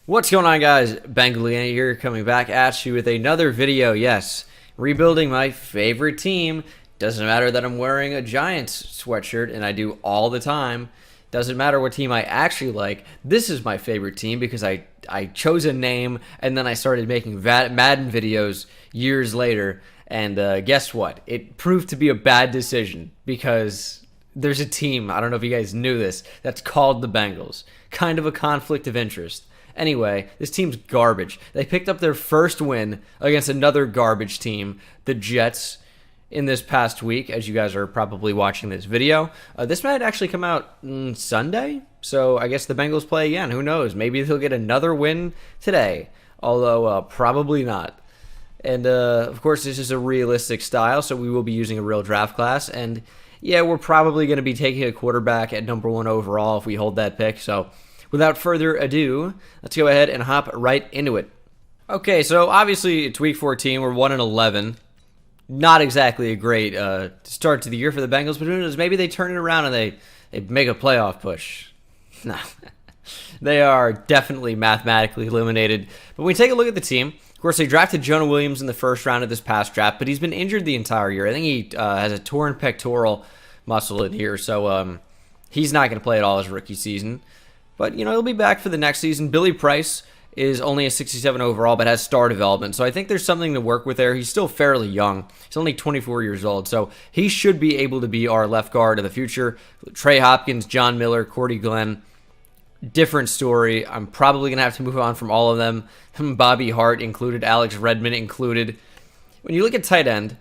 What's going on, guys? Bengal King here, coming back at you with another video. Yes, rebuilding my favorite team. Doesn't matter that I'm wearing a Giants sweatshirt, and I do all the time. Doesn't matter what team I actually like. This is my favorite team because I chose a name, and then I started making Madden videos years later. And guess what? It proved to be a bad decision because there's a team, I don't know if you guys knew this, that's called the Bengals. Kind of a conflict of interest. Anyway, this team's garbage. They picked up their first win against another garbage team, the Jets, in this past week, as you guys are probably watching this video. This might actually come out Sunday, so I guess the Bengals play again. Who knows? Maybe they'll get another win today, although probably not. And, of course, this is a realistic style, so we will be using a real draft class. And, yeah, we're probably going to be taking a quarterback at number 1 overall if we hold that pick, so without further ado, let's go ahead and hop right into it. Okay, so obviously it's week 14. We're 1-11. Not exactly a great start to the year for the Bengals, but who knows? Maybe they turn it around and they make a playoff push. No, they are definitely mathematically eliminated. But when we take a look at the team, of course, they drafted Jonah Williams in the first round of this past draft, but he's been injured the entire year. I think he has a torn pectoral muscle in here, so he's not going to play at all his rookie season. But, you know, he'll be back for the next season. Billy Price is only a 67 overall, but has star development. So I think there's something to work with there. He's still fairly young. He's only 24 years old. So he should be able to be our left guard of the future. Trey Hopkins, John Miller, Cordy Glenn. Different story. I'm probably going to have to move on from all of them. Bobby Hart included, Alex Redmond included. When you look at tight end,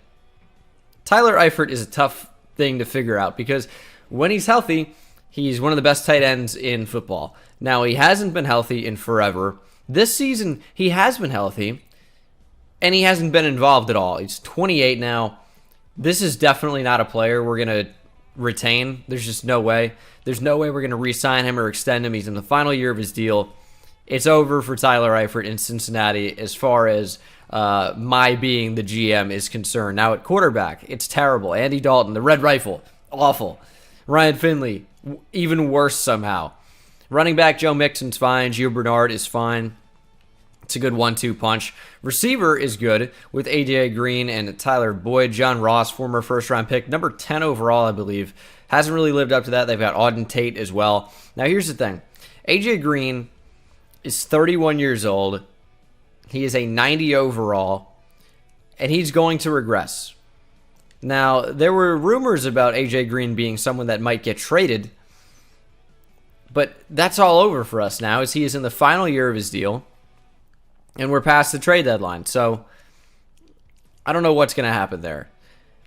Tyler Eifert is a tough thing to figure out because when he's healthy, he's one of the best tight ends in football. Now, he hasn't been healthy in forever. This season, he has been healthy, and he hasn't been involved at all. He's 28 now. This is definitely not a player we're going to retain. There's just no way. There's no way we're going to re-sign him or extend him. He's in the final year of his deal. It's over for Tyler Eifert in Cincinnati as far as my being the GM is concerned. Now, at quarterback, it's terrible. Andy Dalton, the Red Rifle, awful. Ryan Finley, even worse somehow. Running back, Joe Mixon's fine. Gio Bernard is fine. It's a good 1-2 punch. Receiver is good with A.J. Green and Tyler Boyd. John Ross, former first-round pick, number 10 overall, I believe. Hasn't really lived up to that. They've got Auden Tate as well. Now, here's the thing. A.J. Green is 31 years old. He is a 90 overall, and he's going to regress. Now, there were rumors about A.J. Green being someone that might get traded, but that's all over for us now as he is in the final year of his deal, and we're past the trade deadline. So I don't know what's going to happen there.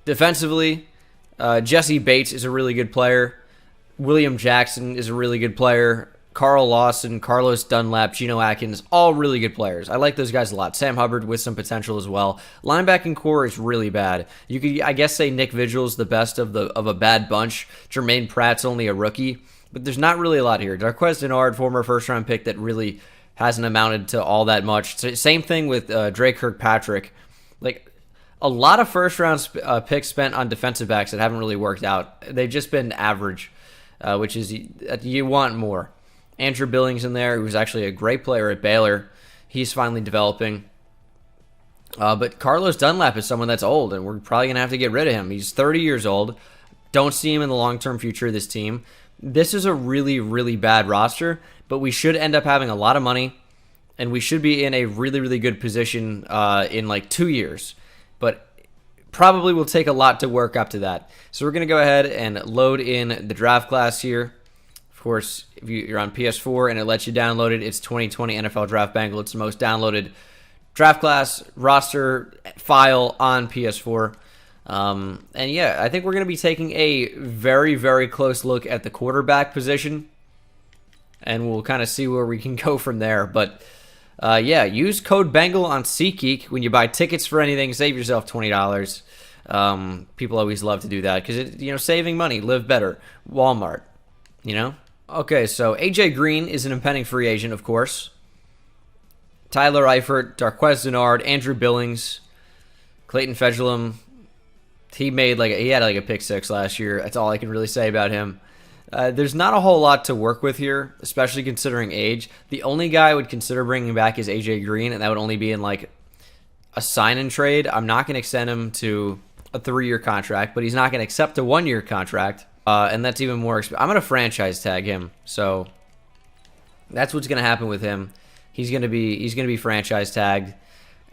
Defensively, Jesse Bates is a really good player. William Jackson is a really good player. Carl Lawson, Carlos Dunlap, Geno Atkins, all really good players. I like those guys a lot. Sam Hubbard with some potential as well. Linebacking core is really bad. You could, I guess, say Nick Vigil's the best of a bad bunch. Jermaine Pratt's only a rookie. But there's not really a lot here. Darqueze Dennard, former first-round pick that really hasn't amounted to all that much. Same thing with Drake Kirkpatrick. Like, a lot of first-round picks spent on defensive backs that haven't really worked out. They've just been average, which is you want more. Andrew Billings in there, who's actually a great player at Baylor. He's finally developing. But Carlos Dunlap is someone that's old, and we're probably going to have to get rid of him. He's 30 years old. Don't see him in the long-term future of this team. This is a really, really bad roster, but we should end up having a lot of money, and we should be in a really, really good position in like 2 years. But probably will take a lot to work up to that. So we're going to go ahead and load in the draft class here. Of course, if you're on PS4 and it lets you download it, it's 2020 NFL Draft Bengal. It's the most downloaded draft class roster file on PS4. And yeah, I think we're going to be taking a very, very close look at the quarterback position, and we'll kind of see where we can go from there. But yeah, use code BENGAL on SeatGeek when you buy tickets for anything. Save yourself $20. People always love to do that because saving money, live better. Walmart, Okay, so A.J. Green is an impending free agent, of course. Tyler Eifert, Darqueze Dennard, Andrew Billings, Clayton Fejedelem. He had a pick six last year. That's all I can really say about him. There's not a whole lot to work with here, especially considering age. The only guy I would consider bringing back is AJ Green, and that would only be in like a sign and trade. I'm not going to extend him to a 3-year contract, but he's not going to accept a 1-year contract, and that's even more I'm going to franchise tag him. So that's what's going to happen with him. He's going to be franchise tagged,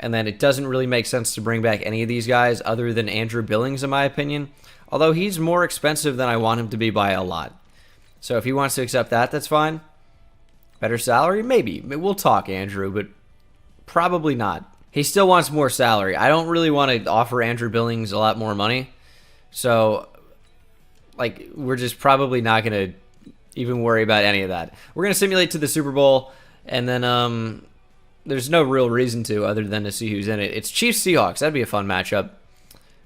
and then it doesn't really make sense to bring back any of these guys other than Andrew Billings, in my opinion. Although he's more expensive than I want him to be by a lot. So if he wants to accept that, that's fine. Better salary? Maybe. We'll talk, Andrew, but probably not. He still wants more salary. I don't really want to offer Andrew Billings a lot more money. So, like, we're just probably not going to even worry about any of that. We're going to simulate to the Super Bowl, and then there's no real reason to other than to see who's in it. It's Chiefs-Seahawks. That'd be a fun matchup.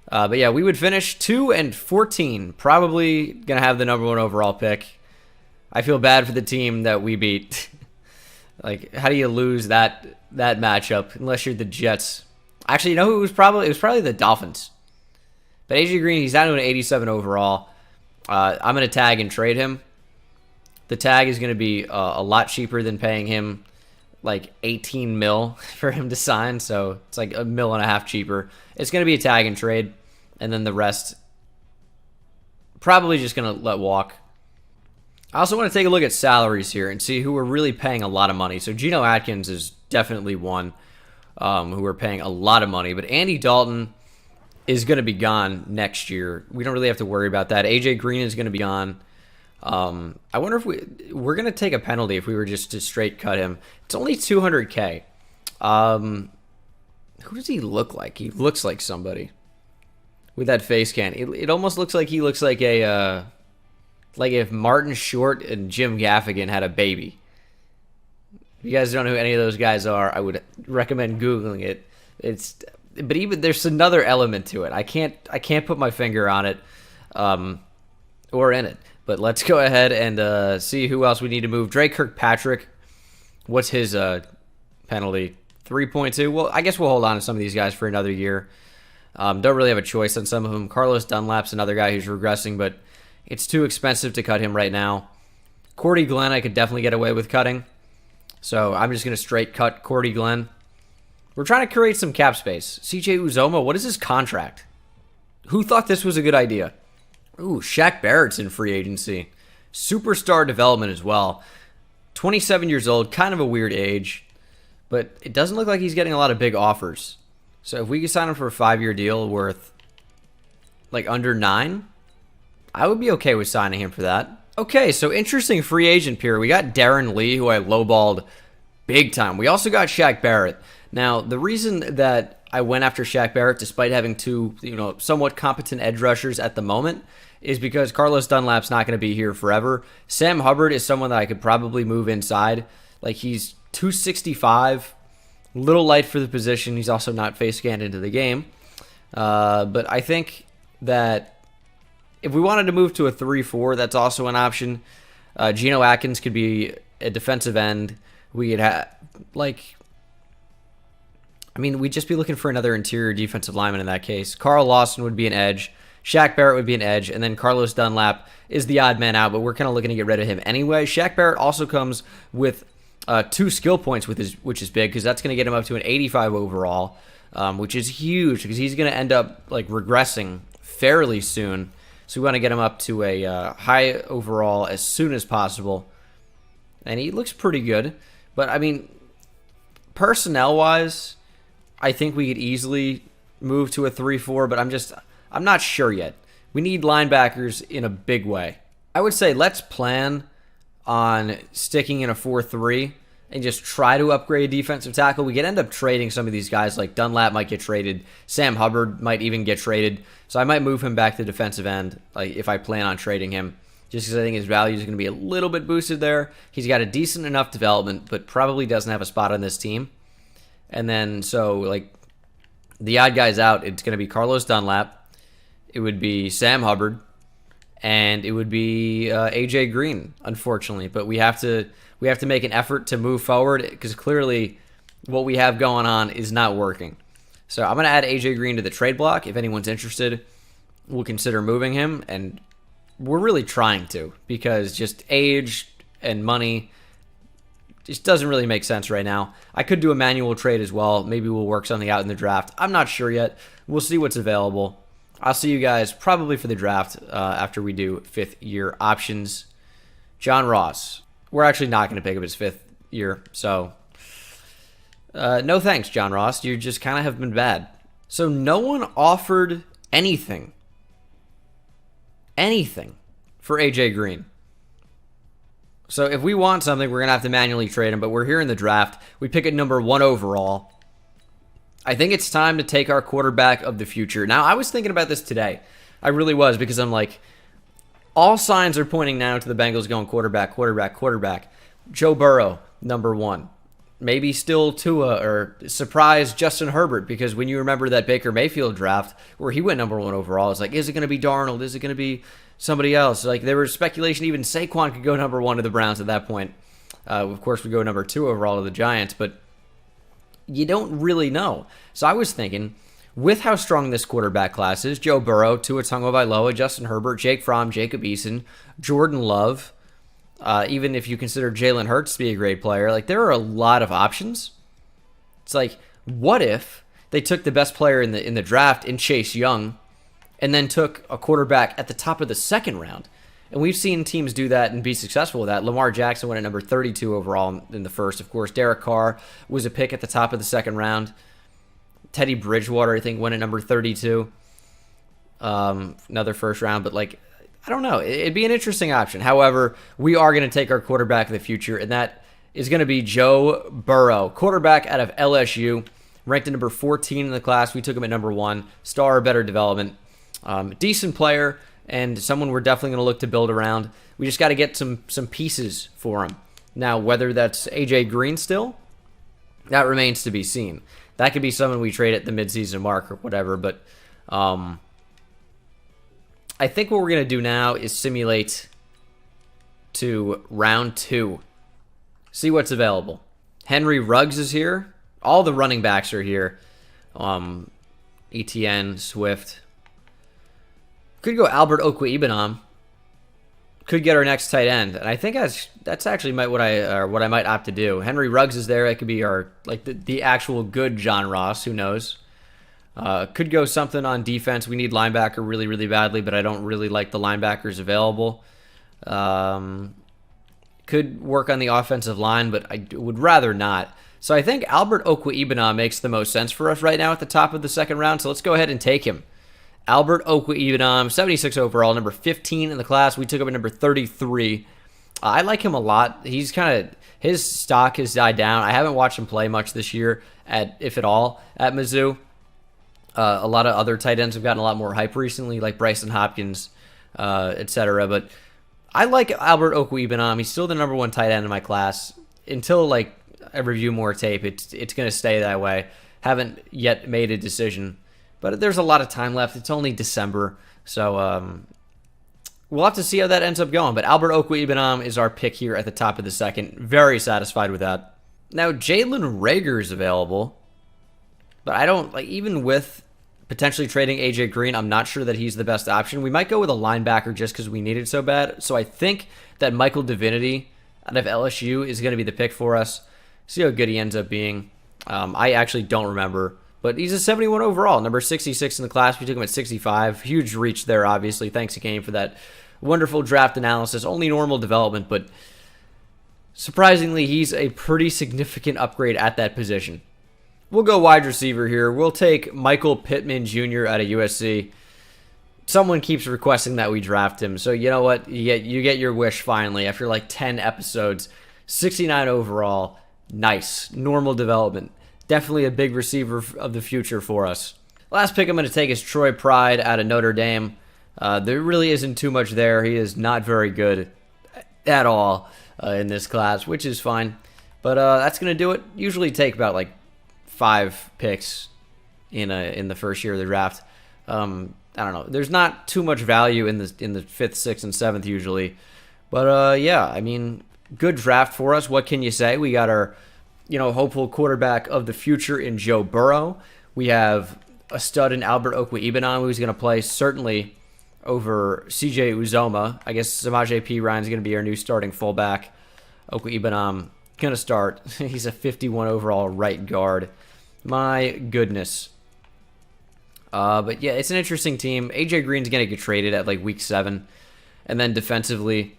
But yeah, we would finish 2-14. Probably going to have the #1 overall pick. I feel bad for the team that we beat. Like, how do you lose that matchup unless you're the Jets? Actually, you know who it was probably? It was probably the Dolphins. But AJ Green, he's down to an 87 overall. I'm going to tag and trade him. The tag is going to be a lot cheaper than paying him like 18 mil for him to sign. So it's like $1.5 million cheaper. It's going to be a tag and trade. And then the rest, probably just going to let walk. I also want to take a look at salaries here and see who we're really paying a lot of money. So Geno Atkins is definitely one who we're paying a lot of money. But Andy Dalton is going to be gone next year. We don't really have to worry about that. AJ Green is going to be gone. I wonder if we're going to take a penalty if we were just to straight cut him. It's only $200K. Who does he look like? He looks like somebody with that face can. It almost looks like he looks like a like if Martin Short and Jim Gaffigan had a baby. If you guys don't know who any of those guys are, I would recommend Googling it. But even there's another element to it. I can't put my finger on it, or in it. But let's go ahead and see who else we need to move. Drake Kirkpatrick. What's his penalty? 3.2. Well, I guess we'll hold on to some of these guys for another year. Don't really have a choice on some of them. Carlos Dunlap's another guy who's regressing, but it's too expensive to cut him right now. Cordy Glenn, I could definitely get away with cutting. So I'm just going to straight cut Cordy Glenn. We're trying to create some cap space. CJ Uzoma, what is his contract? Who thought this was a good idea? Ooh, Shaq Barrett's in free agency. Superstar development as well. 27 years old, kind of a weird age. But it doesn't look like he's getting a lot of big offers. So if we could sign him for a 5-year deal worth like under 9, I would be okay with signing him for that. Okay, so interesting free agent period. We got Darren Lee, who I lowballed big time. We also got Shaq Barrett. Now, the reason that I went after Shaq Barrett, despite having two, somewhat competent edge rushers at the moment, is because Carlos Dunlap's not going to be here forever. Sam Hubbard is someone that I could probably move inside. Like, he's 265, little light for the position. He's also not face scanned into the game. But I think that if we wanted to move to a 3-4, that's also an option. Geno Atkins could be a defensive end. We could have, we'd just be looking for another interior defensive lineman in that case. Carl Lawson would be an edge. Shaq Barrett would be an edge. And then Carlos Dunlap is the odd man out, but we're kind of looking to get rid of him anyway. Shaq Barrett also comes with 2 skill points, which is big, because that's going to get him up to an 85 overall, which is huge because he's going to end up regressing fairly soon. So we want to get him up to a high overall as soon as possible. And he looks pretty good. But, personnel-wise, I think we could easily move to a 3-4, but I'm not sure yet. We need linebackers in a big way. I would say let's plan on sticking in a 4-3 and just try to upgrade defensive tackle. We could end up trading some of these guys. Like Dunlap might get traded. Sam Hubbard might even get traded. So I might move him back to defensive end if I plan on trading him, just because I think his value is going to be a little bit boosted there. He's got a decent enough development, but probably doesn't have a spot on this team. And then, the odd guys out, it's going to be Carlos Dunlap. It would be Sam Hubbard. And it would be AJ Green, unfortunately. But we have to make an effort to move forward because clearly what we have going on is not working. So I'm going to add AJ Green to the trade block. If anyone's interested, we'll consider moving him and we're really trying to, because just age and money just doesn't really make sense right now. I could do a manual trade as well. Maybe we'll work something out in the draft. I'm not sure yet. We'll see what's available. I'll see you guys probably for the draft after we do fifth-year options. John Ross. We're actually not going to pick up his fifth year, so no thanks, John Ross. You just kind of have been bad. So no one offered anything for AJ Green. So if we want something, we're going to have to manually trade him, but we're here in the draft. We pick at number 1 overall. I think it's time to take our quarterback of the future. Now, I was thinking about this today. I really was, because I'm like, all signs are pointing now to the Bengals going quarterback. Joe Burrow, number 1. Maybe still Tua, or surprise Justin Herbert, because when you remember that Baker Mayfield draft where he went number 1 overall, it's like, is it going to be Darnold? Is it going to be somebody else? Like, there was speculation even Saquon could go number 1 to the Browns at that point. Of course, we go number 2 overall to the Giants, but you don't really know. So I was thinking, with how strong this quarterback class is, Joe Burrow, Tua Tagovailoa, Justin Herbert, Jake Fromm, Jacob Eason, Jordan Love, even if you consider Jalen Hurts to be a great player, like, there are a lot of options. It's like, what if they took the best player in the draft in Chase Young, and then took a quarterback at the top of the second round? And we've seen teams do that and be successful with that. Lamar Jackson went at number 32 overall in the first, of course. Derek Carr was a pick at the top of the second round. Teddy Bridgewater, I think, went at number 32. Another first round, but, like, I don't know. It'd be an interesting option. However, we are going to take our quarterback of the future, and that is going to be Joe Burrow, quarterback out of LSU, ranked at number 14 in the class. We took him at number 1. Star, better development. Decent player, and someone we're definitely going to look to build around. We just got to get some pieces for him. Now, whether that's AJ Green still, that remains to be seen. That could be someone we trade at the midseason mark or whatever, but I think what we're going to do now is simulate to round 2. See what's available. Henry Ruggs is here. All the running backs are here. ETN, Swift. Could go Albert Okwuegbunam. Could get our next tight end, and I think that's actually what I might opt to do. Henry Ruggs is there. That could be our the actual good John Ross. Who knows? Could go something on defense. We need linebacker really, really badly, but I don't really like the linebackers available. Could work on the offensive line, but I would rather not. So I think Albert Okwuegbunam makes the most sense for us right now at the top of the second round. So let's go ahead and take him. Albert Okwuegbunam, 76 overall, number 15 in the class. We took him at number 33. I like him a lot. He's his stock has died down. I haven't watched him play much this year, if at all, at Mizzou. A lot of other tight ends have gotten a lot more hype recently, like Bryson Hopkins, etc. But I like Albert Okwuegbunam. He's still the number 1 tight end in my class. Until I review more tape, it's going to stay that way. Haven't yet made a decision. But there's a lot of time left. It's only December. So we'll have to see how that ends up going. But Albert Okwuegbunam is our pick here at the top of the second. Very satisfied with that. Now, Jalen Reagor is available. But I don't, even with potentially trading AJ Green, I'm not sure that he's the best option. We might go with a linebacker just because we need it so bad. So I think that Michael Divinity out of LSU is going to be the pick for us. See how good he ends up being. I actually don't remember. But he's a 71 overall, number 66 in the class. We took him at 65. Huge reach there, obviously. Thanks again for that wonderful draft analysis. Only normal development, but surprisingly, he's a pretty significant upgrade at that position. We'll go wide receiver here. We'll take Michael Pittman Jr. out of USC. Someone keeps requesting that we draft him. So you know what? You get your wish finally after 10 episodes. 69 overall. Nice. Normal development. Definitely a big receiver of the future for us. Last pick I'm going to take is Troy Pride out of Notre Dame. There really isn't too much there. He is not very good at all in this class, which is fine. But that's going to do it. Usually take about 5 picks in the first year of the draft. I don't know. There's not too much value in the 5th, 6th, and 7th usually. But yeah, I mean, good draft for us. What can you say? We got our hopeful quarterback of the future in Joe Burrow. We have a stud in Albert Okwuegbunam who's going to play certainly over CJ Uzoma. I guess Samaje P. Ryan's going to be our new starting fullback. Okwe Ibenam going to start. He's a 51 overall right guard. My goodness. But yeah, it's an interesting team. AJ Green's going to get traded at like week 7. And then defensively,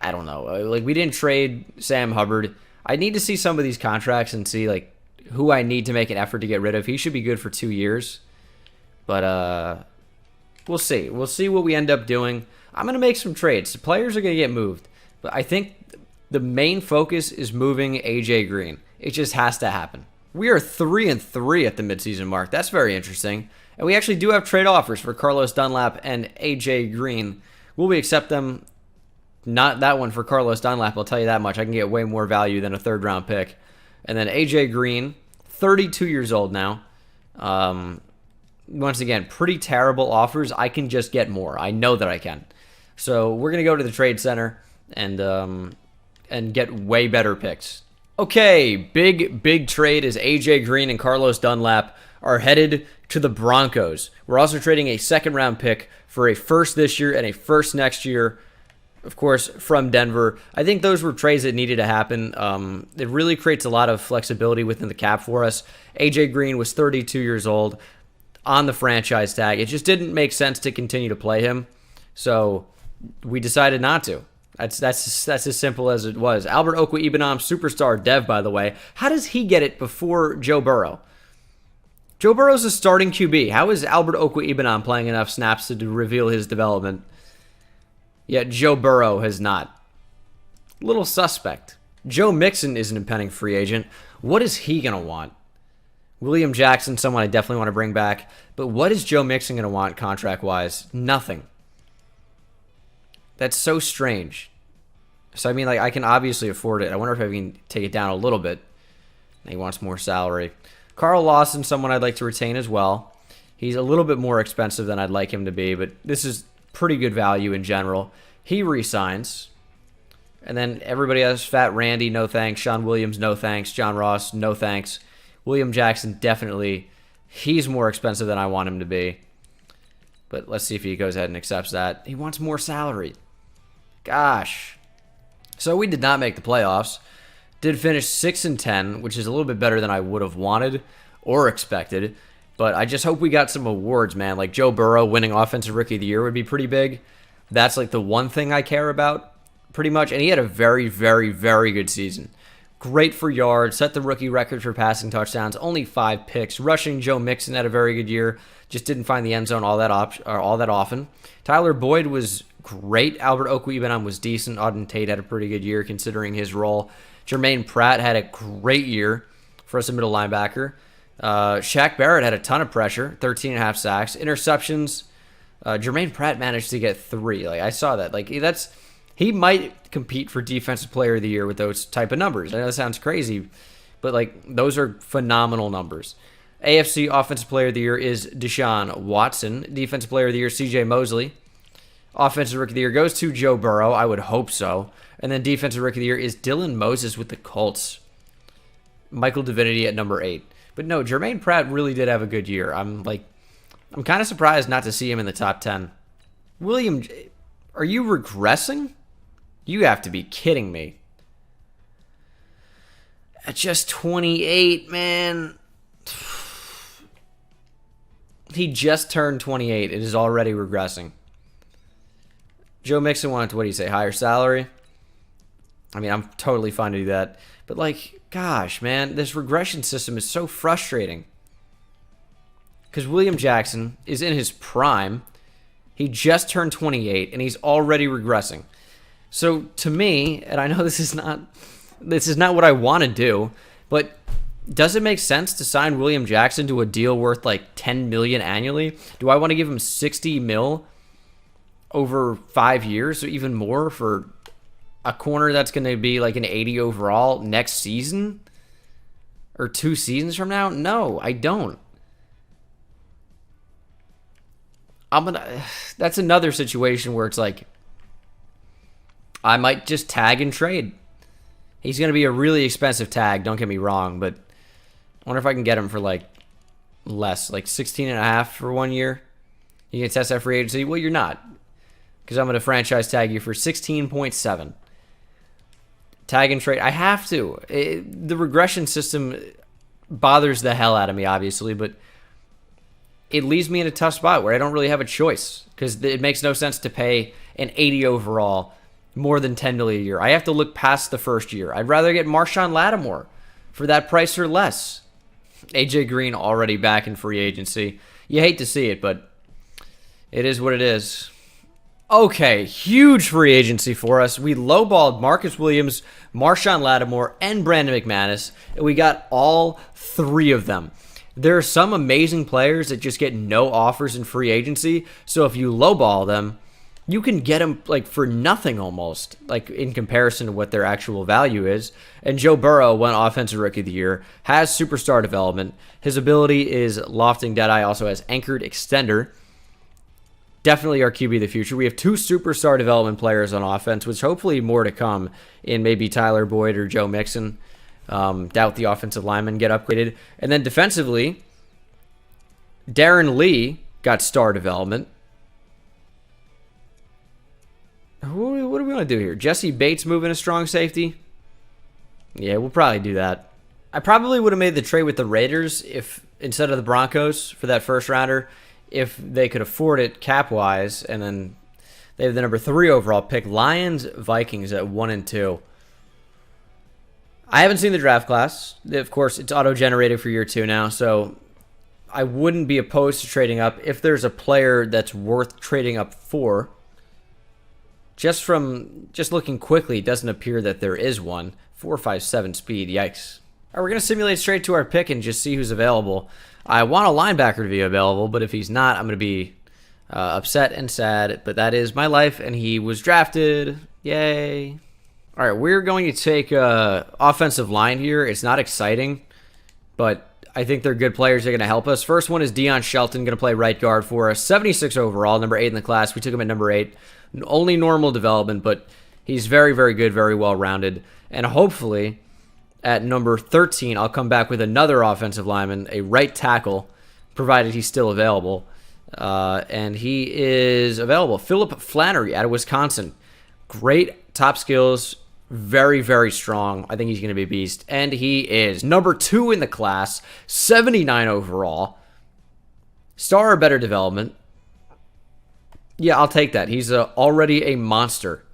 I don't know. Like, we didn't trade Sam Hubbard. I need to see some of these contracts and see like who I need to make an effort to get rid of. He should be good for 2 years. But we'll see. We'll see what we end up doing. I'm going to make some trades. The players are going to get moved. But I think the main focus is moving AJ Green. It just has to happen. We are 3-3 at the midseason mark. That's very interesting. And we actually do have trade offers for Carlos Dunlap and AJ Green. Will we accept them? Not that one for Carlos Dunlap, I'll tell you that much. I can get way more value than a third-round pick. And then AJ Green, 32 years old now. Once again, pretty terrible offers. I can just get more. I know that I can. So we're going to go to the trade center and get way better picks. Okay, big trade is AJ Green and Carlos Dunlap are headed to the Broncos. We're also trading a second-round pick for a first this year and a first next year, of course, from Denver. I think those were trades that needed to happen. It really creates a lot of flexibility within the cap for us. AJ Green was 32 years old on the franchise tag. It just didn't make sense to continue to play him, so we decided not to. That's as simple as it was. Albert Okwe-Ibenam, superstar dev, by the way. How does he get it before Joe Burrow? Joe Burrow's a starting QB. How is Albert Okwe-Ibenam playing enough snaps to reveal his development? Yet Joe Burrow has not. Little suspect. Joe Mixon is an impending free agent. What is he going to want? William Jackson, someone I definitely want to bring back. But what is Joe Mixon going to want contract-wise? Nothing. That's so strange. So, I mean, like, I can obviously afford it. I wonder if I can take it down a little bit. He wants more salary. Carl Lawson, someone I'd like to retain as well. He's a little bit more expensive than I'd like him to be, but this is pretty good value in general. He resigns. And then everybody else, Fat Randy, no thanks. Sean Williams, no thanks. John Ross, no thanks. William Jackson, definitely. He's more expensive than I want him to be. But let's see if he goes ahead and accepts that. He wants more salary. Gosh. So we did not make the playoffs. Did finish 6-10, which is a little bit better than I would have wanted or expected. But I just hope we got some awards, man. Like Joe Burrow winning Offensive Rookie of the Year would be pretty big. That's like the one thing I care about, pretty much. And he had a very, very, very good season. Great for yards, set the rookie record for passing touchdowns, only 5 picks. Rushing, Joe Mixon had a very good year. Just didn't find the end zone all that often. Tyler Boyd was great. Albert Okwe-Ibenam was decent. Auden Tate had a pretty good year considering his role. Jermaine Pratt had a great year for us, a middle linebacker. Shaq Barrett had a ton of pressure, 13.5 sacks. Interceptions, Jermaine Pratt managed to get 3. Like, I saw that. Like, he might compete for Defensive Player of the Year with those type of numbers. I know that sounds crazy, but like those are phenomenal numbers. AFC Offensive Player of the Year is Deshaun Watson. Defensive Player of the Year, CJ Mosley. Offensive Rookie of the Year goes to Joe Burrow. I would hope so. And then Defensive Rookie of the Year is Dylan Moses with the Colts. Michael Divinity at number 8. But no, Jermaine Pratt really did have a good year. I'm kind of surprised not to see him in the top 10. William, are you regressing? You have to be kidding me. At just 28, man. He just turned 28. It is already regressing. Joe Mixon wanted, what do you say, higher salary? I mean, I'm totally fine to do that. But, like, gosh, man, this regression system is so frustrating. Because William Jackson is in his prime. He just turned 28, and he's already regressing. So, to me, and I know this is not what I want to do, but does it make sense to sign William Jackson to a deal worth, like, $10 million annually? Do I want to give him $60 million over 5 years or even more for a corner that's going to be like an 80 overall next season or 2 seasons from now? No, I don't. That's another situation where it's like I might just tag and trade. He's going to be a really expensive tag, don't get me wrong, but I wonder if I can get him for like less, like 16.5 for 1 year. You can test that free agency. Well, you're not, because I'm going to franchise tag you for 16.7. Tag and trade. I have to. The regression system bothers the hell out of me, obviously, but it leaves me in a tough spot where I don't really have a choice, because it makes no sense to pay an 80 overall more than $10 million a year. I have to look past the first year. I'd rather get Marshawn Lattimore for that price or less. AJ Green already back in free agency. You hate to see it, but it is what it is. Okay, huge free agency for us. We lowballed Marcus Williams, Marshawn Lattimore, and Brandon McManus, and we got all three of them. There are some amazing players that just get no offers in free agency, so if you lowball them, you can get them like for nothing almost, like in comparison to what their actual value is. And Joe Burrow won Offensive Rookie of the Year, has superstar development. His ability is lofting Deadeye, also has anchored extender. Definitely our QB of the future. We have two superstar development players on offense, which hopefully more to come in maybe Tyler Boyd or Joe Mixon. Doubt the offensive linemen get upgraded. And then defensively, Darren Lee got star development. What do we want to do here? Jesse Bates moving a strong safety? Yeah, we'll probably do that. I probably would have made the trade with the Raiders if instead of the Broncos for that first rounder, if they could afford it cap-wise, and then they have the number 3 overall pick. Lions, Vikings at 1 and 2. I haven't seen the draft class. Of course, it's auto-generated for year 2 now, so I wouldn't be opposed to trading up if there's a player that's worth trading up for. Just looking quickly, it doesn't appear that there is one. 4.57 speed, yikes. All right, we're going to simulate straight to our pick and just see who's available. I want a linebacker to be available, but if he's not, I'm going to be upset and sad. But that is my life, and he was drafted. Yay. All right, we're going to take offensive line here. It's not exciting, but I think they're good players. They're going to help us. First one is Dion Shelton, going to play right guard for us. 76 overall, number 8 in the class. We took him at number 8. Only normal development, but he's very, very good, very well-rounded. And hopefully, at number 13, I'll come back with another offensive lineman, a right tackle, provided he's still available. And he is available. Philip Flannery out of Wisconsin. Great top skills, very, very strong. I think he's going to be a beast. And he is number 2 in the class, 79 overall. Star or better development. Yeah, I'll take that. He's already a monster.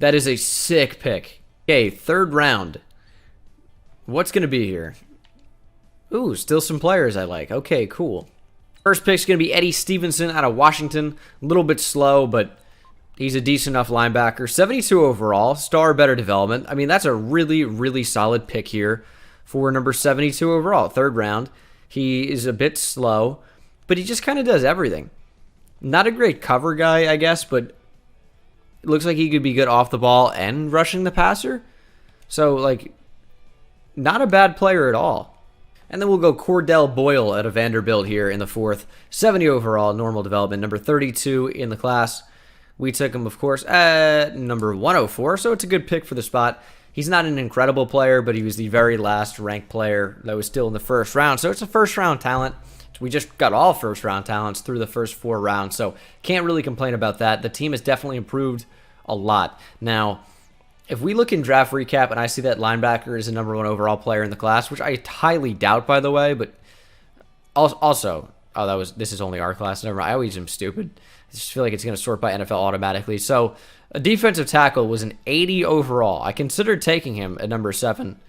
That is a sick pick. Okay, 3rd round. What's going to be here? Ooh, still some players I like. Okay, cool. First pick's going to be Eddie Stevenson out of Washington. A little bit slow, but he's a decent enough linebacker. 72 overall, star better development. I mean, that's a really, really solid pick here for number 72 overall, 3rd round. He is a bit slow, but he just kind of does everything. Not a great cover guy, I guess, but it looks like he could be good off the ball and rushing the passer. So, like, not a bad player at all. And then we'll go Cordell Boyle out of Vanderbilt here in the 4th. 70 overall, normal development, number 32 in the class. We took him, of course, at number 104, so it's a good pick for the spot. He's not an incredible player, but he was the very last ranked player that was still in the 1st round, so it's a first-round talent. We just got all first-round talents through the first 4 rounds, so can't really complain about that. The team has definitely improved a lot. Now, if we look in draft recap and I see that linebacker is the number 1 overall player in the class, which I highly doubt, by the way, but also, this is only our class. Never mind. I always am stupid. I just feel like it's going to sort by NFL automatically. So, a defensive tackle was an 80 overall. I considered taking him at number 7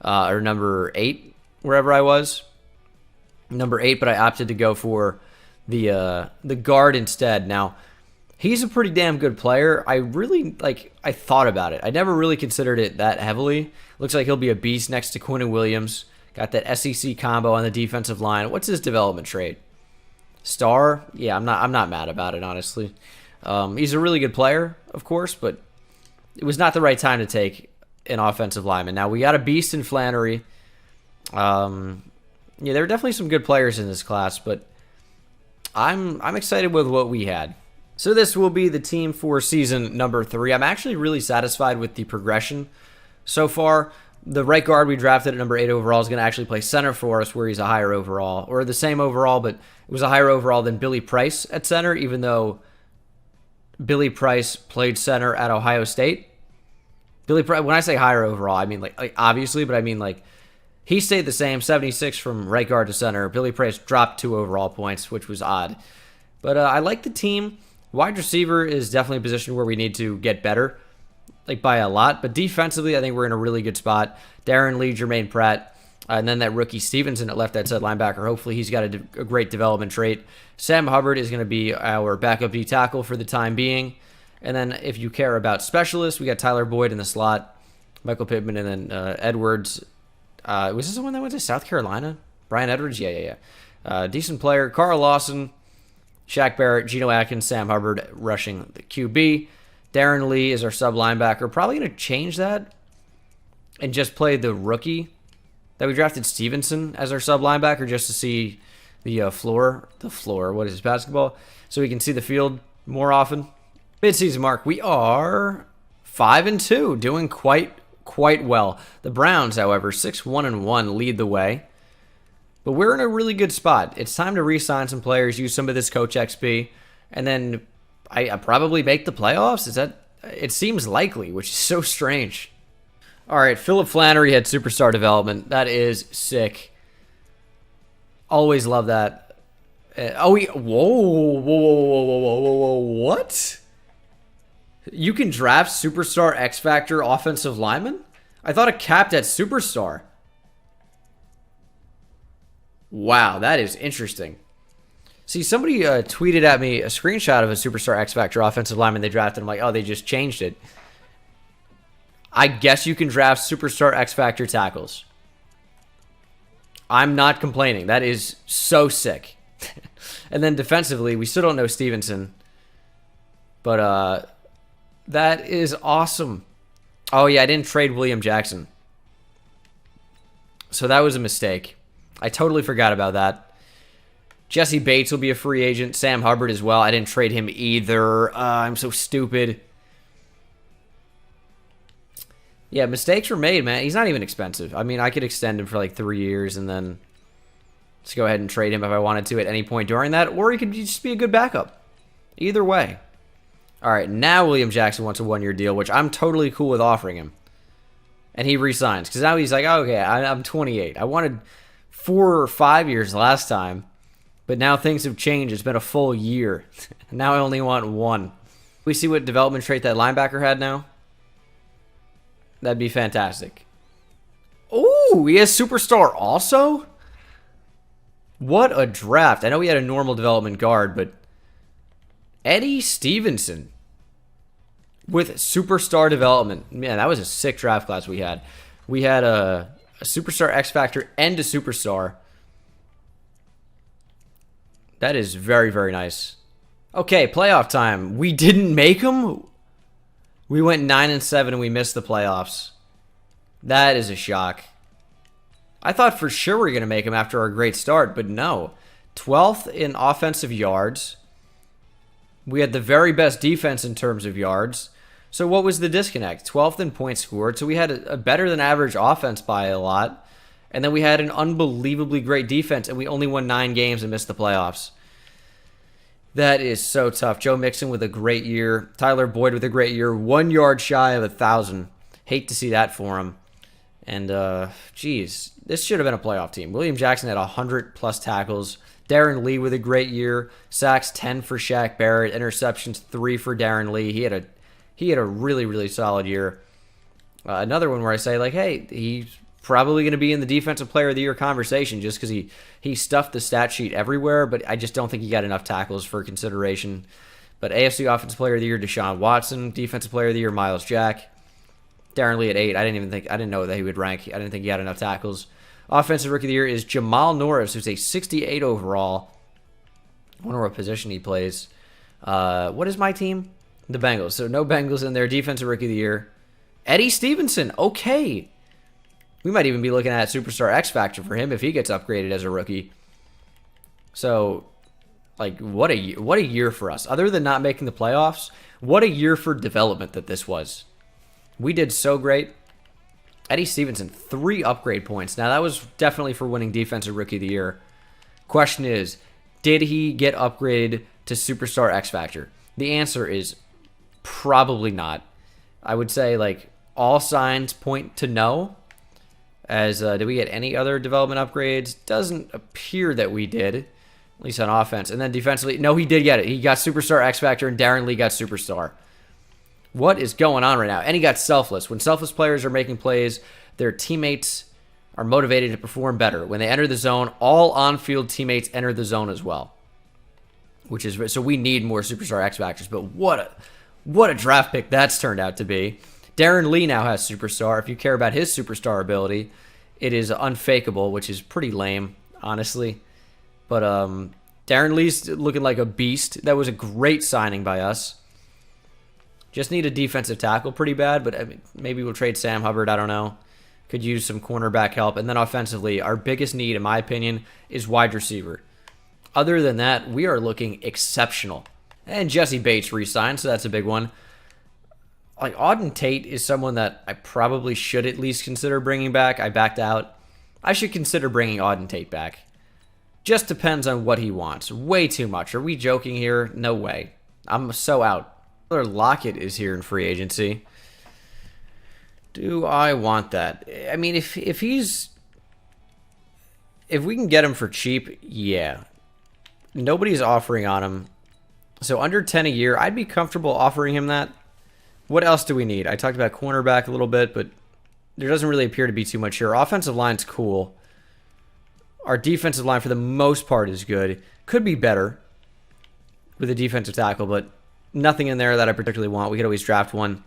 or number 8, wherever I was. Number 8, but I opted to go for the guard instead. Now, he's a pretty damn good player. I thought about it. I never really considered it that heavily. Looks like he'll be a beast next to Quinnen Williams. Got that SEC combo on the defensive line. What's his development trait? Star? Yeah, I'm not mad about it, honestly. He's a really good player, of course, but it was not the right time to take an offensive lineman. Now, we got a beast in Flannery. Yeah, there are definitely some good players in this class, but I'm excited with what we had. So this will be the team for season number 3. I'm actually really satisfied with the progression so far. The right guard we drafted at number 8 overall is going to actually play center for us, where he's a higher overall, or the same overall, but it was a higher overall than Billy Price at center, even though Billy Price played center at Ohio State. Billy Price, when I say higher overall, I mean like obviously, but I mean like he stayed the same, 76 from right guard to center. Billy Price dropped 2 overall points, which was odd. But I like the team. Wide receiver is definitely a position where we need to get better, like by a lot. But defensively, I think we're in a really good spot. Darren Lee, Jermaine Pratt, and then that rookie Stevenson at left outside linebacker. Hopefully he's got a great development trait. Sam Hubbard is going to be our backup D tackle for the time being. And then if you care about specialists, we got Tyler Boyd in the slot, Michael Pittman, and then Edwards. Was this the one that went to South Carolina? Brian Edwards? Yeah. Decent player. Carl Lawson, Shaq Barrett, Geno Atkins, Sam Hubbard rushing the QB. Darren Lee is our sub linebacker. Probably going to change that and just play the rookie that we drafted, Stevenson, as our sub linebacker, just to see the floor. The floor. What is this, basketball? So we can see the field more often. Mid-season mark. We are 5-2, doing quite well. The Browns, however, 6-1-1, lead the way. But we're in a really good spot. It's time to re-sign some players, use some of this Coach XP, and then I probably make the playoffs. It seems likely, which is so strange. All right, Philip Flannery had superstar development. That is sick. Always love that. Whoa, what? You can draft superstar X Factor offensive lineman? I thought it capped at superstar. Wow, that is interesting. See, somebody tweeted at me a screenshot of a superstar X Factor offensive lineman they drafted. I'm like, oh, they just changed it. I guess you can draft superstar X Factor tackles. I'm not complaining. That is so sick. And then defensively, we still don't know Stevenson. But that is awesome. Oh, yeah, I didn't trade William Jackson. So that was a mistake. I totally forgot about that. Jesse Bates will be a free agent. Sam Hubbard as well. I didn't trade him either. I'm so stupid. Yeah, mistakes were made, man. He's not even expensive. I mean, I could extend him for like 3 years and then just go ahead and trade him if I wanted to at any point during that. Or he could just be a good backup. Either way. All right, now William Jackson wants a 1-year deal, which I'm totally cool with offering him. And he resigns. Because now he's like, oh, okay, I'm 28. I wanted 4 or 5 years last time. But now things have changed. It's been a full year. Now I only want 1. We see what development trait that linebacker had now? That'd be fantastic. Oh, he has superstar also? What a draft. I know he had a normal development guard, but Eddie Stevenson with superstar development. Man, that was a sick draft class we had. We had a superstar X Factor and a superstar. That is very, very nice. Okay, playoff time. We didn't make them? We went 9-7 and we missed the playoffs. That is a shock. I thought for sure we were going to make them after our great start, but no. 12th in offensive yards. We had the very best defense in terms of yards. So what was the disconnect? 12th in points scored. So we had a better than average offense by a lot. And then we had an unbelievably great defense, and we only won 9 games and missed the playoffs. That is so tough. Joe Mixon with a great year. Tyler Boyd with a great year. 1 yard shy of 1,000. Hate to see that for him. And, geez, this should have been a playoff team. William Jackson had 100-plus tackles. Darren Lee with a great year. Sacks 10 for Shaq Barrett. Interceptions 3 for Darren Lee. He had a really, really solid year. Another one where I say, like, hey, he's probably going to be in the Defensive Player of the Year conversation just because he stuffed the stat sheet everywhere, but I just don't think he got enough tackles for consideration. But AFC Offensive Player of the Year, Deshaun Watson. Defensive Player of the Year, Miles Jack. Darren Lee at 8. I didn't know that he would rank. I didn't think he had enough tackles. Offensive Rookie of the Year is Jamal Norris, who's a 68 overall. I wonder what position he plays. What is my team? The Bengals. So no Bengals in there. Defensive Rookie of the Year. Eddie Stevenson. Okay. We might even be looking at Superstar X Factor for him if he gets upgraded as a rookie. So, like, what a year for us. Other than not making the playoffs, what a year for development that this was. We did so great. Eddie Stevenson, 3 upgrade points. Now, that was definitely for winning Defensive Rookie of the Year. Question is, did he get upgraded to Superstar X Factor? The answer is probably not. I would say, like, all signs point to no. As, did we get any other development upgrades? Doesn't appear that we did, at least on offense. And then defensively, no, he did get it. He got Superstar X Factor, and Darren Lee got Superstar. What is going on right now? And he got Selfless. When selfless players are making plays, their teammates are motivated to perform better. When they enter the zone, all on-field teammates enter the zone as well. Which is, so we need more Superstar X Factors. But what a draft pick that's turned out to be. Darren Lee now has Superstar. If you care about his Superstar ability, it is unfakeable, which is pretty lame, honestly. But Darren Lee's looking like a beast. That was a great signing by us. Just need a defensive tackle pretty bad, but I mean, maybe we'll trade Sam Hubbard. I don't know. Could use some cornerback help. And then offensively, our biggest need, in my opinion, is wide receiver. Other than that, we are looking exceptional. And Jesse Bates re-signed, so that's a big one. Like, Auden Tate is someone that I probably should at least consider bringing back. I backed out. I should consider bringing Auden Tate back. Just depends on what he wants. Way too much. Are we joking here? No way. I'm so out. Lockett is here in free agency. Do I want that? I mean, if we can get him for cheap, yeah. Nobody's offering on him. So under 10 a year, I'd be comfortable offering him that. What else do we need? I talked about cornerback a little bit, but there doesn't really appear to be too much here. Our offensive line's cool. Our defensive line, for the most part, is good. Could be better with a defensive tackle, but nothing in there that I particularly want. We could always draft one.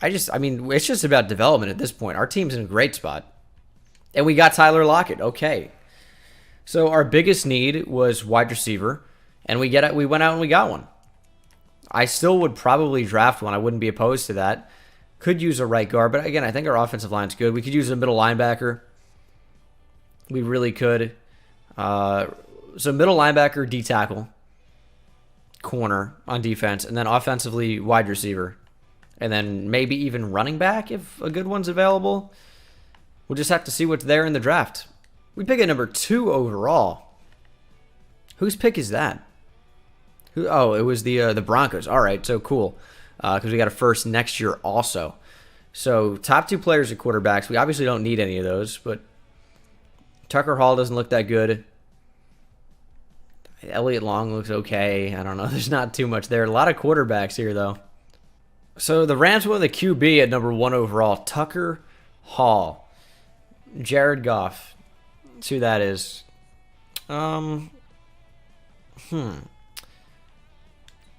I mean, it's just about development at this point. Our team's in a great spot. And we got Tyler Lockett. Okay. So our biggest need was wide receiver, and we went out and we got one. I still would probably draft one. I wouldn't be opposed to that. Could use a right guard, but again, I think our offensive line's good. We could use a middle linebacker. We really could. So middle linebacker, D tackle, corner on defense, and then offensively wide receiver. And then maybe even running back if a good one's available. We'll just have to see what's there in the draft. We pick at number 2 overall. Whose pick is that? Oh, it was the Broncos. All right, so cool. Because we got a first next year also. So top 2 players are quarterbacks. We obviously don't need any of those, but Tucker Hall doesn't look that good. Elliott Long looks okay. I don't know. There's not too much there. A lot of quarterbacks here, though. So the Rams won the QB at number 1 overall. Tucker Hall. Jared Goff. Let's see who that is.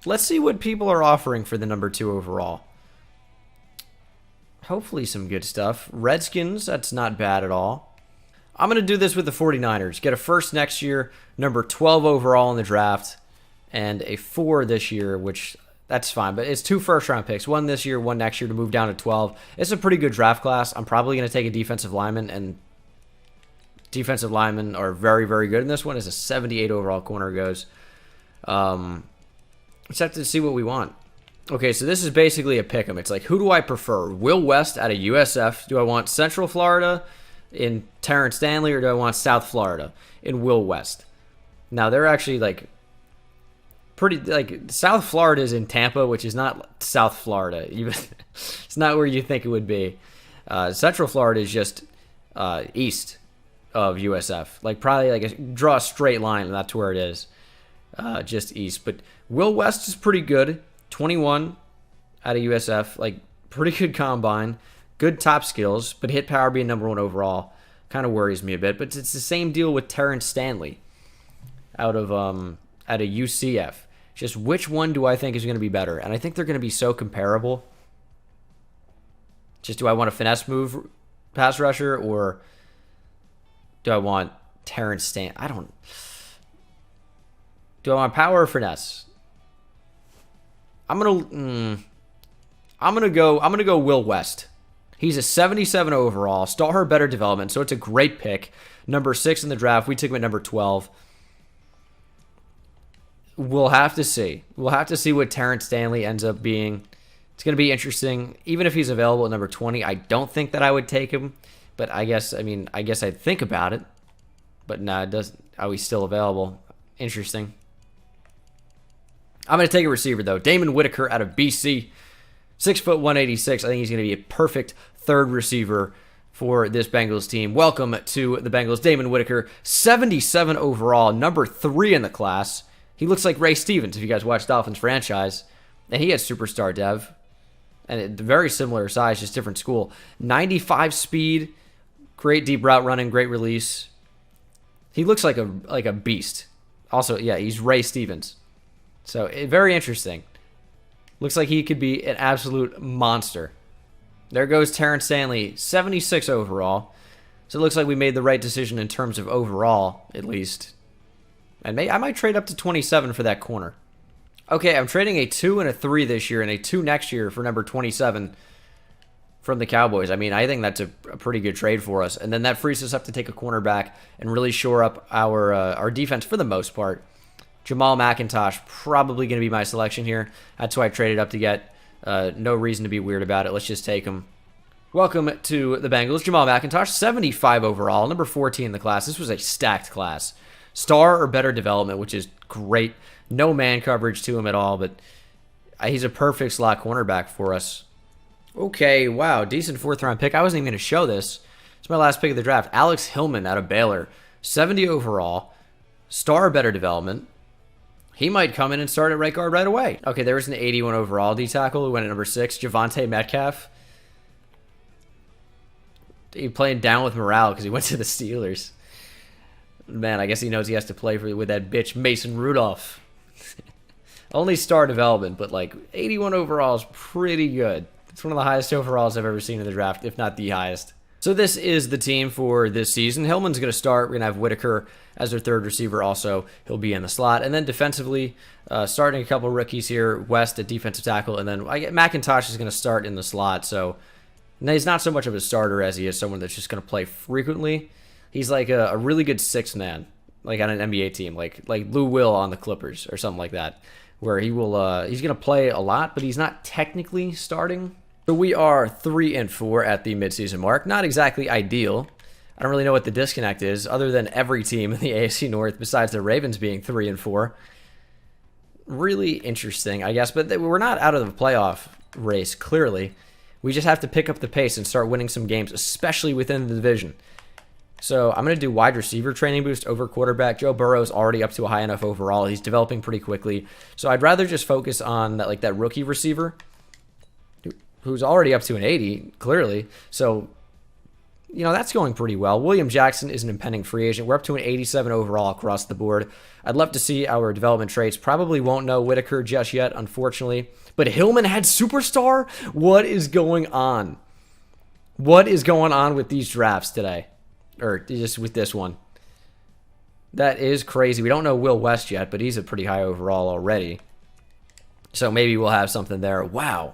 Let's see what people are offering for the number 2 overall. Hopefully some good stuff. Redskins, that's not bad at all. I'm going to do this with the 49ers. Get a first next year, number 12 overall in the draft, and a 4 this year, which that's fine. But it's 2 first-round picks, 1 this year, 1 next year to move down to 12. It's a pretty good draft class. I'm probably going to take a defensive lineman, and defensive linemen are very, very good in this one. As a 78 overall corner goes. Let's have to see what we want. Okay, so this is basically a pick 'em. It's like, who do I prefer? Will West out of USF? Do I want Central Florida in Terrence Stanley, or do I want South Florida in Will West? Now, they're actually like pretty, like, South Florida is in Tampa, which is not South Florida. It's not where you think it would be. Central Florida is just east of USF. Like, probably like draw a straight line, and that's where it is. Just east. But Will West is pretty good. 21 out of USF. Like, pretty good combine. Good top skills, but hit power being number 1 overall kind of worries me a bit. But it's the same deal with Terrence Stanley out of UCF. Just which one do I think is going to be better? And I think they're going to be so comparable. Just, do I want a finesse move pass rusher, or do I want Terrence Stanley? Do I want power or finesse? I'm gonna go Will West. He's a 77 overall. Star better development, so it's a great pick. Number 6 in the draft. We took him at number 12. We'll have to see. We'll have to see what Terrence Stanley ends up being. It's going to be interesting. Even if he's available at number 20, I don't think that I would take him. But I guess I'd think about it. But no, it doesn't. Oh, he's still available. Interesting. I'm going to take a receiver, though. Damon Whitaker out of BC. 6 foot 186. I think he's going to be a perfect third receiver for this Bengals team. Welcome to the Bengals. Damon Whitaker, 77 overall, number 3 in the class. He looks like Ray Stevens, if you guys watch Dolphins franchise. And he had superstar dev. And very similar size, just different school. 95 speed, great deep route running, great release. He looks like a beast. Also, yeah, he's Ray Stevens. So, very interesting. Looks like he could be an absolute monster. There goes Terrence Stanley, 76 overall. So, it looks like we made the right decision in terms of overall, at least. And I might trade up to 27 for that corner. Okay, I'm trading a 2 and a 3 this year and a 2 next year for number 27 from the Cowboys. I mean, I think that's a pretty good trade for us. And then that frees us up to take a cornerback and really shore up our defense for the most part. Jamal McIntosh, probably going to be my selection here. That's who I traded up to get. No reason to be weird about it. Let's just take him. Welcome to the Bengals. Jamal McIntosh, 75 overall, number 14 in the class. This was a stacked class. Star or better development, which is great. No man coverage to him at all, but he's a perfect slot cornerback for us. Okay, wow, decent 4th-round pick. I wasn't even going to show this. It's my last pick of the draft. Alex Hillman out of Baylor, 70 overall, star or better development. He might come in and start at right guard right away. Okay, there was an 81 overall D-tackle who went at number 6, Javonte Metcalf. He playing down with morale because he went to the Steelers. Man, I guess he knows he has to play with that bitch Mason Rudolph. Only star development, but like 81 overall is pretty good. It's one of the highest overalls I've ever seen in the draft, if not the highest. So this is the team for this season. Hillman's going to start. We're going to have Whitaker as our third receiver also. He'll be in the slot. And then defensively, starting a couple rookies here. West at defensive tackle. And then McIntosh is going to start in the slot. So he's not so much of a starter as he is someone that's just going to play frequently. He's like a really good sixth man, like on an NBA team, like Lou Will on the Clippers or something like that, where he's going to play a lot, but he's not technically starting. So we are 3-4 at the midseason mark. Not exactly ideal. I don't really know what the disconnect is, other than every team in the AFC North, besides the Ravens being 3-4. Really interesting, I guess, but we're not out of the playoff race, clearly. We just have to pick up the pace and start winning some games, especially within the division. So I'm going to do wide receiver training boost over quarterback. Joe Burrow is already up to a high enough overall. He's developing pretty quickly. So I'd rather just focus on that rookie receiver who's already up to an 80, clearly. So, that's going pretty well. William Jackson is an impending free agent. We're up to an 87 overall across the board. I'd love to see our development traits. Probably won't know Whitaker just yet, unfortunately. But Hillman had superstar? What is going on? What is going on with these drafts today? Or just with this one? That is crazy. We don't know Will West yet, but he's a pretty high overall already. So maybe we'll have something there. Wow.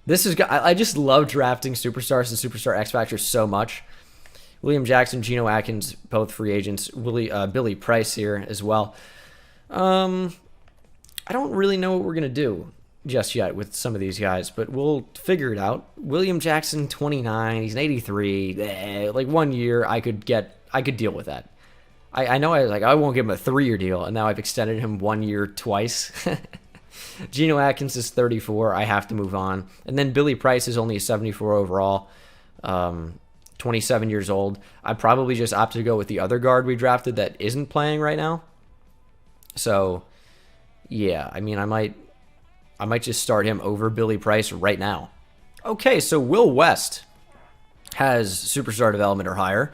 I just love drafting superstars and superstar X Factors so much. William Jackson, Geno Atkins, both free agents. Billy Price here as well. I don't really know what we're going to do just yet with some of these guys, but we'll figure it out. William Jackson, 29. He's an 83. Like 1 year, I could deal with that. I know I won't give him a 3-year deal, and now I've extended him 1 year twice. Geno Atkins is 34. I have to move on. And then Billy Price is only a 74 overall, 27 years old. I'd probably just opt to go with the other guard we drafted that isn't playing right now. So, yeah, I mean, I might just start him over Billy Price right now. Okay, so Will West has superstar development or higher,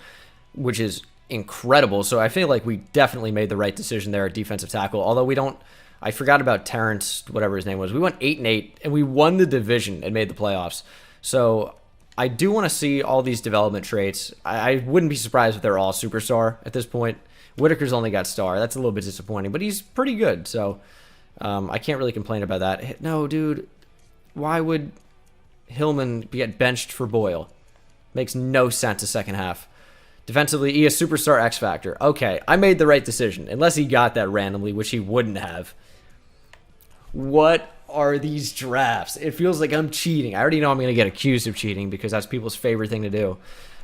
which is incredible. So I feel like we definitely made the right decision there at defensive tackle. Although I forgot about Terrence, whatever his name was. We went 8-8, and we won the division and made the playoffs. So I do want to see all these development traits. I wouldn't be surprised if they're all superstar at this point. Whitaker's only got star. That's a little bit disappointing, but he's pretty good. So I can't really complain about that. No, dude, why would Hillman get benched for Boyle? Makes no sense a second half. Defensively, he is superstar X Factor. Okay, I made the right decision, unless he got that randomly, which he wouldn't have. What are these drafts? It feels like I'm cheating. I already know I'm going to get accused of cheating because that's people's favorite thing to do.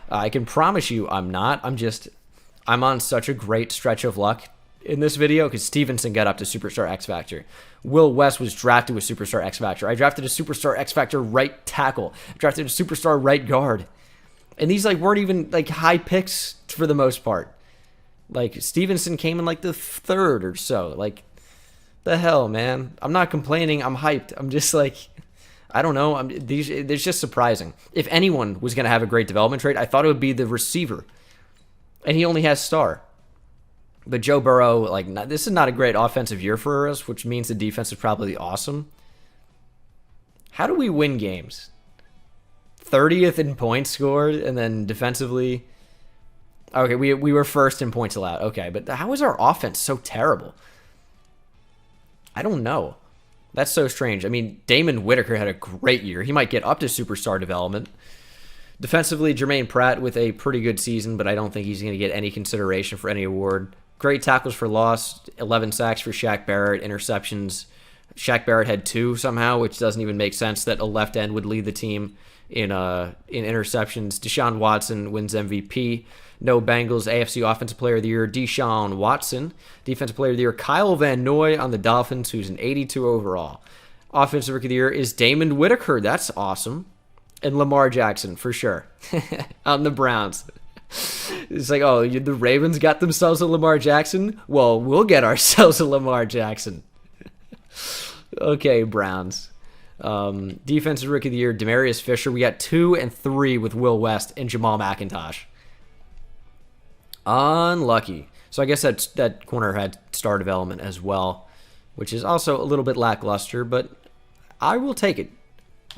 I can promise you I'm not. I'm on such a great stretch of luck in this video because Stevenson got up to Superstar X Factor. Will West was drafted with Superstar X Factor. I drafted a Superstar X Factor right tackle. I drafted a Superstar right guard. And these weren't even high picks for the most part. Stevenson came in the third or so. The hell, man. I'm not complaining. I'm hyped. I'm just I don't know. It's just surprising. If anyone was going to have a great development trade, I thought it would be the receiver. And he only has star. But Joe Burrow, this is not a great offensive year for us, which means the defense is probably awesome. How do we win games? 30th in points scored, and then defensively... Okay, we were first in points allowed. Okay, but how is our offense so terrible? I don't know. That's so strange. I mean, Damon Whitaker had a great year. He might get up to superstar development. Defensively, Jermaine Pratt with a pretty good season, but I don't think he's going to get any consideration for any award. Great tackles for loss, 11 sacks for Shaq Barrett, interceptions. Shaq Barrett had 2 somehow, which doesn't even make sense that a left end would lead the team in interceptions. Deshaun Watson wins MVP. No Bengals, AFC Offensive Player of the Year, Deshaun Watson. Defensive Player of the Year, Kyle Van Noy on the Dolphins, who's an 82 overall. Offensive Rookie of the Year is Damon Whitaker. That's awesome. And Lamar Jackson, for sure, on the Browns. It's oh, the Ravens got themselves a Lamar Jackson? Well, we'll get ourselves a Lamar Jackson. Okay, Browns. Defensive Rookie of the Year, Demarius Fisher. We got 2 and 3 with Will West and Jamal McIntosh. Unlucky. So I guess that corner had star development as well, which is also a little bit lackluster, but I will take it.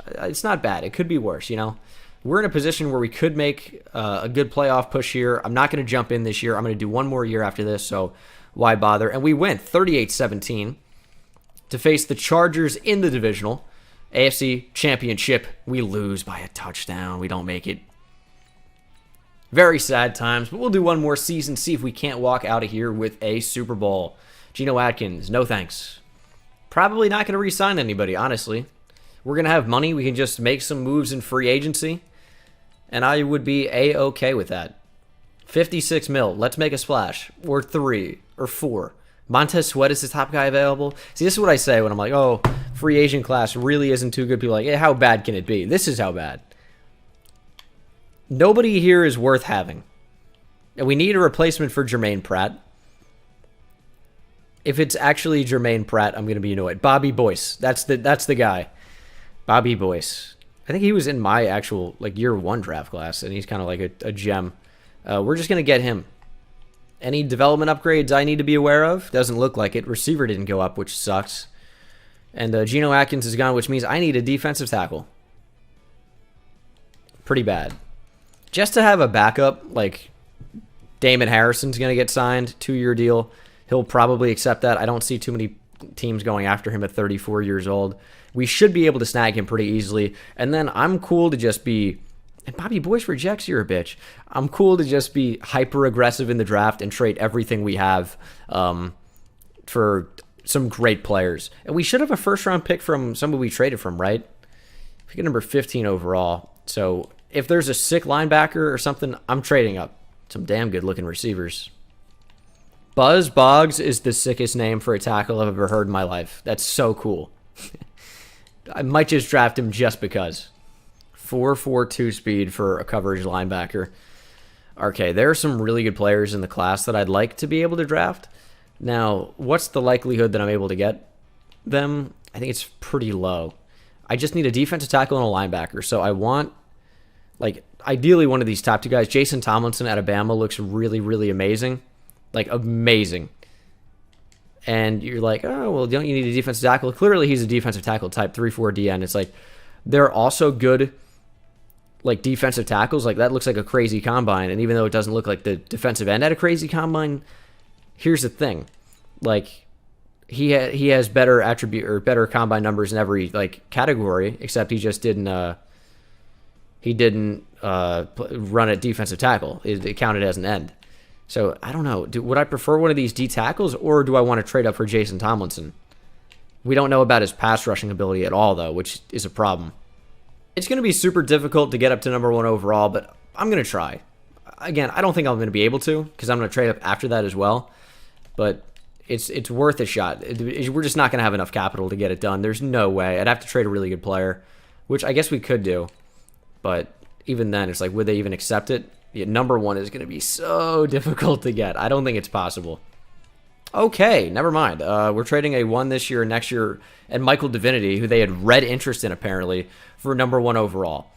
It's not bad. It could be worse, We're in a position where we could make a good playoff push here. I'm not going to jump in this year. I'm going to do one more year after this, so why bother? And we win 38-17 to face the Chargers in the divisional. AFC Championship. We lose by a touchdown. We don't make it. Very sad times, but we'll do one more season, see if we can't walk out of here with a Super Bowl. Geno Atkins, no thanks. Probably not going to re-sign anybody, honestly. We're going to have money. We can just make some moves in free agency, and I would be A-okay with that. 56 mil. Let's make a splash. Or 3 or 4. Montez Sweat is the top guy available. See, this is what I say when I'm oh, free agent class really isn't too good. People are hey, how bad can it be? This is how bad. Nobody here is worth having. And we need a replacement for Jermaine Pratt. If it's actually Jermaine Pratt, I'm going to be annoyed. Bobby Boyce. That's the guy. Bobby Boyce. I think he was in my actual year 1 draft class, and he's kind of a gem. We're just going to get him. Any development upgrades I need to be aware of? Doesn't look like it. Receiver didn't go up, which sucks. And Geno Atkins is gone, which means I need a defensive tackle. Pretty bad. Just to have a backup, Damon Harrison's going to get signed, 2-year deal. He'll probably accept that. I don't see too many teams going after him at 34 years old. We should be able to snag him pretty easily. And then I'm cool to just be... And Bobby Boyce rejects, you're a bitch. I'm cool to just be hyper-aggressive in the draft and trade everything we have for some great players. And we should have a first-round pick from somebody we traded from, right? Pick number 15 overall. So if there's a sick linebacker or something, I'm trading up. Some damn good-looking receivers. Buzz Boggs is the sickest name for a tackle I've ever heard in my life. That's so cool. I might just draft him just because. 4.42 speed for a coverage linebacker. Okay, there are some really good players in the class that I'd like to be able to draft. Now, what's the likelihood that I'm able to get them? I think it's pretty low. I just need a defensive tackle and a linebacker. So I want, ideally one of these top 2 guys. Jason Tomlinson at Alabama looks really, really amazing. Amazing. And you're oh, well, don't you need a defensive tackle? Clearly, he's a defensive tackle type 3-4 DN. It's they're also good, defensive tackles. That looks like a crazy combine. And even though it doesn't look like the defensive end at a crazy combine, here's the thing. He has better attribute or better combine numbers in every category, except he just didn't run at defensive tackle. It counted as an end. So I don't know. Would I prefer one of these D tackles, or do I want to trade up for Jason Tomlinson? We don't know about his pass rushing ability at all, though, which is a problem. It's going to be super difficult to get up to number 1 overall, but I'm going to try. Again, I don't think I'm going to be able to, because I'm going to trade up after that as well. But it's worth a shot. We're just not going to have enough capital to get it done. There's no way. I'd have to trade a really good player, which I guess we could do. But even then, it's like, would they even accept it? Yeah, number 1 is going to be so difficult to get. I don't think it's possible. Okay, never mind. We're trading a 1 this year and next year, and Michael Divinity, who they had red interest in apparently, for number 1 overall.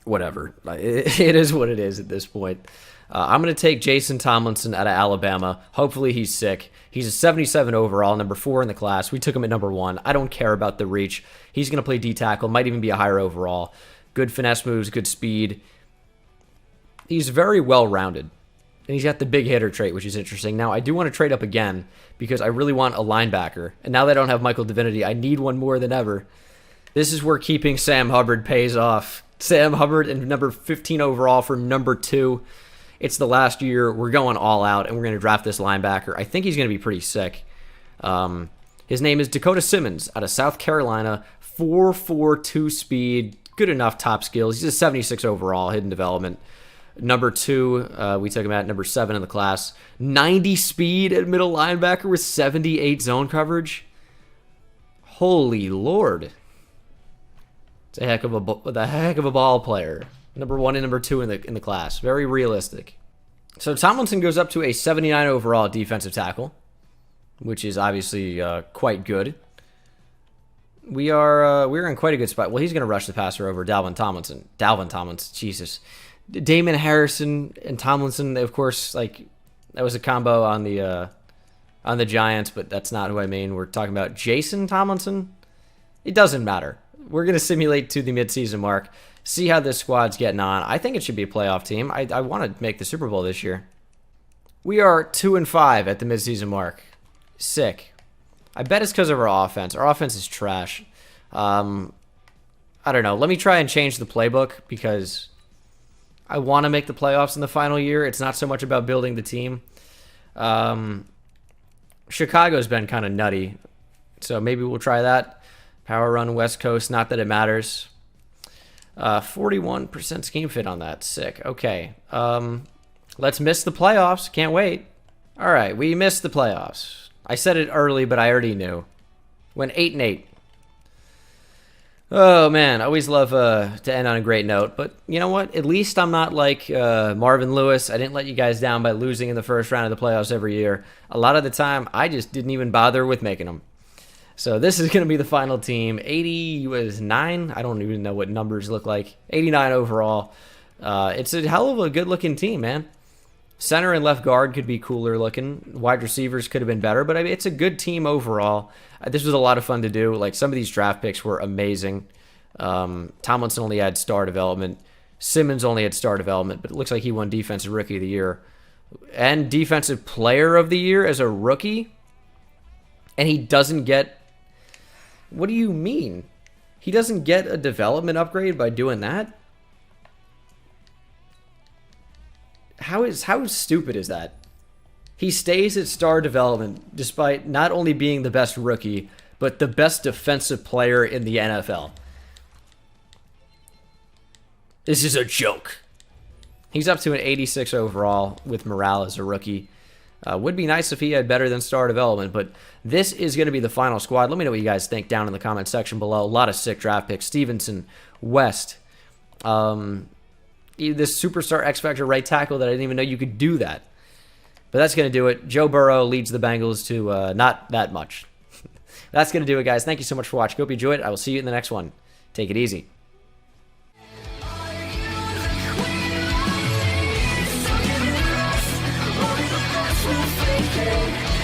Whatever. It is what it is at this point. I'm going to take Jason Tomlinson out of Alabama. Hopefully he's sick. He's a 77 overall, number 4 in the class. We took him at number 1. I don't care about the reach. He's going to play D-tackle, might even be a higher overall. Good finesse moves, good speed. He's very well-rounded. And he's got the big hitter trait, which is interesting. Now, I do want to trade up again because I really want a linebacker. And now that I don't have Michael Divinity, I need one more than ever. This is where keeping Sam Hubbard pays off. Sam Hubbard and number 15 overall for number 2. It's the last year. We're going all out, and we're going to draft this linebacker. I think he's going to be pretty sick. His name is Dakota Simmons out of South Carolina. 4.42 speed. Good enough top skills. He's a 76 overall, hidden development. Number 2, we took him at number 7 in the class. 90 speed at middle linebacker with 78 zone coverage. Holy Lord. It's a heck of a ball player. Number 1 and number 2 in the class. Very realistic. So Tomlinson goes up to a 79 overall defensive tackle, which is obviously quite good. We're in quite a good spot. Well, he's going to rush the passer over Dalvin Tomlinson, Jesus. Damon Harrison and Tomlinson, of course, like that was a combo on the Giants, but that's not who I mean. We're talking about Jason Tomlinson. It doesn't matter. We're going to simulate to the midseason mark, see how this squad's getting on. I think it should be a playoff team. I want to make the Super Bowl this year. We are 2-5 at the midseason mark. Sick. I bet it's because of our offense. Our offense is trash. I don't know. Let me try and change the playbook because I want to make the playoffs in the final year. It's not so much about building the team. Chicago's been kind of nutty, so maybe we'll try that. Power run West Coast, not that it matters. 41% scheme fit on that. Sick. Okay. Let's miss the playoffs. Can't wait. All right, we missed the playoffs. I said it early, but I already knew. Went 8-8. Oh, man. I always love to end on a great note. But you know what? At least I'm not like Marvin Lewis. I didn't let you guys down by losing in the first round of the playoffs every year. A lot of the time, I just didn't even bother with making them. So this is going to be the final team. 89. I don't even know what numbers look like. 89 overall. It's a hell of a good-looking team, man. Center and left guard could be cooler looking. Wide receivers could have been better, but I mean, it's a good team overall. This was a lot of fun to do. Like some of these draft picks were amazing. Tomlinson only had star development. Simmons only had star development, but it looks like he won Defensive Rookie of the Year and Defensive Player of the Year as a rookie. And he doesn't get... What do you mean? He doesn't get a development upgrade by doing that? How stupid is that? He stays at star development despite not only being the best rookie, but the best defensive player in the NFL. This is a joke. He's up to an 86 overall with morale as a rookie. Would be nice if he had better than star development, but this is going to be the final squad. Let me know what you guys think down in the comment section below. A lot of sick draft picks. Stevenson, West, this superstar X-Factor right tackle that I didn't even know you could do that. But that's going to do it. Joe Burrow leads the Bengals to not that much. That's going to do it, guys. Thank you so much for watching. Hope you enjoyed it. I will see you in the next one. Take it easy. We'll